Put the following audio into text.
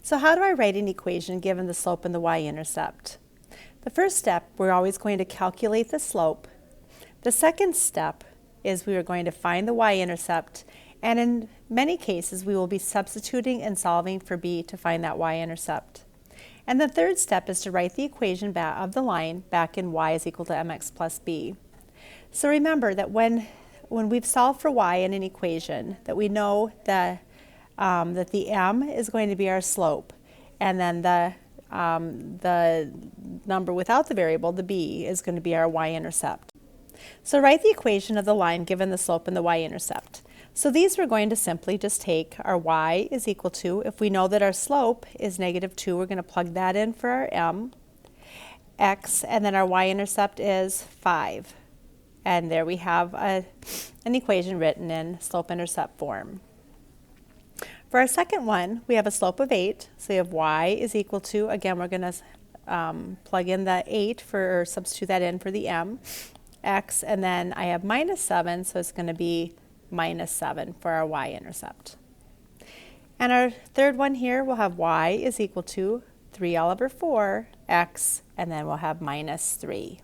So how do I write an equation given the slope and the y-intercept? The first step, we're always going to calculate the slope. The second step is we are going to find the y-intercept, and in many cases we will be substituting and solving for b to find that y-intercept. And the third step is to write the equation of the line back in y is equal to mx plus b. So remember that when we've solved for y in an equation, that we know that the m is going to be our slope, and then the number without the variable, the b, is going to be our y-intercept. So write the equation of the line given the slope and the y-intercept. So these we're going to simply just take our y is equal to, if we know that our slope is -2, we're going to plug that in for our m, x, and then our y-intercept is 5. And there we have an equation written in slope-intercept form. For our second one, we have a slope of 8, so we have y is equal to, again, we're going to plug in the 8 or substitute that in for the m, x, and then I have -7, so it's going to be -7 for our y-intercept. And our third one here, we'll have y is equal to 3 all over 4, x, and then we'll have -3.